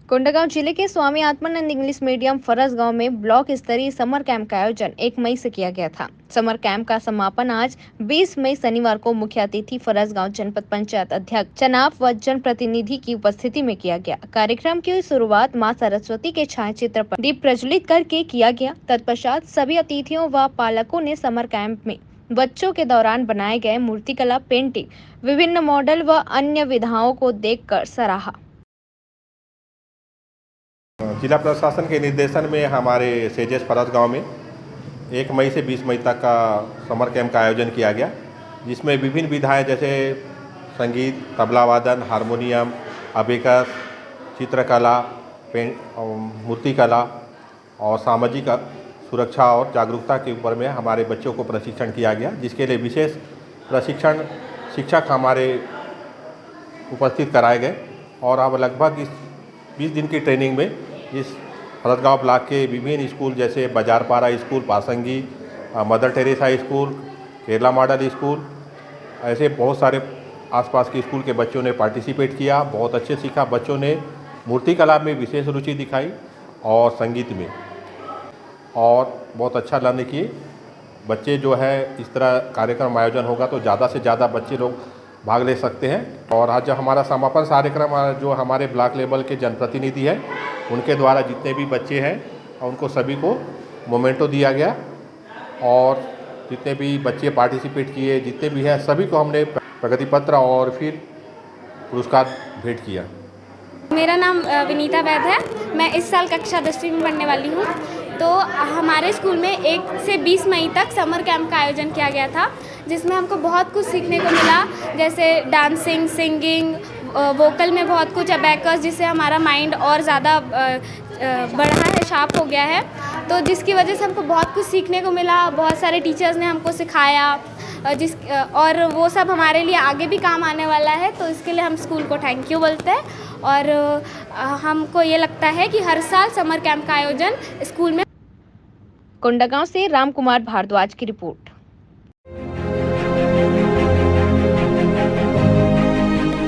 कोंडागांव जिले के Swami Atmanand English medium फरस गांव में ब्लॉक स्तरीय समर कैंप का आयोजन 1 मई से किया गया था। समर कैंप का समापन आज 20 मई शनिवार को मुख्य अतिथि फरस गांव जनपद पंचायत अध्यक्ष चनाव व जनप्रतिनिधि की उपस्थिति में किया गया। कार्यक्रम की शुरुआत मां सरस्वती के छायाचित्र पर दीप प्रज्वलित करके किया गया। तत्पश्चात सभी अतिथियों व पालकों ने समर कैंप में बच्चों के दौरान बनाए गए मूर्तिकला, पेंटिंग, विभिन्न मॉडल व अन्य विधाओं को देखकर सराहा। जिला प्रशासन के निर्देशन में हमारे सेजेस फरस गांव में 1 मई से 20 मई तक का समर कैंप का आयोजन किया गया, जिसमें विभिन्न विधाएं जैसे संगीत, तबला वादन, हारमोनियम, अबेकस, चित्रकला, मूर्तिकला और सामाजिक सुरक्षा और जागरूकता के ऊपर में हमारे बच्चों को प्रशिक्षण किया गया, जिसके लिए विशेष प्रशिक्षण शिक्षक हमारे उपस्थित कराए गए। और अब लगभग इस 20 दिन की ट्रेनिंग में इस फरसगांव ब्लॉक के विभिन्न स्कूल जैसे Bazarpara school, Pasangi, Mother Teresa school, Kerala model school, ऐसे बहुत सारे आसपास के स्कूल के बच्चों ने पार्टिसिपेट किया। बहुत अच्छे सीखा। बच्चों ने मूर्तिकला में विशेष रुचि दिखाई और संगीत में, और बहुत अच्छा लर्न किए बच्चे। जो है इस तरह कार्यक्रम आयोजन होगा तो ज़्यादा से ज़्यादा बच्चे लोग भाग ले सकते हैं। और आज हमारा समापन कार्यक्रम जो हमारे ब्लॉक लेवल के जनप्रतिनिधि हैं उनके द्वारा जितने भी बच्चे हैं उनको सभी को मोमेंटो दिया गया, और जितने भी बच्चे पार्टिसिपेट किए, जितने भी हैं सभी को हमने प्रगति पत्र और फिर पुरस्कार भेंट किया। मेरा नाम विनीता वैद है। मैं इस साल कक्षा 10वीं में पढ़ने वाली हूँ। तो हमारे स्कूल में 1 से 20 मई तक समर कैंप का आयोजन किया गया था, जिसमें हमको बहुत कुछ सीखने को मिला, जैसे डांसिंग, सिंगिंग, वोकल में बहुत कुछ, अबैकस, जिससे हमारा माइंड और ज़्यादा बढ़ा है, शार्प हो गया है। तो जिसकी वजह से हमको बहुत कुछ सीखने को मिला। बहुत सारे टीचर्स ने हमको सिखाया, और वो सब हमारे लिए आगे भी काम आने वाला है। तो इसके लिए हम स्कूल को थैंक यू बोलते हैं। और हमको ये लगता है कि हर साल समर कैंप का आयोजन स्कूल में। कोंडागांव से राम कुमार भारद्वाज की रिपोर्ट।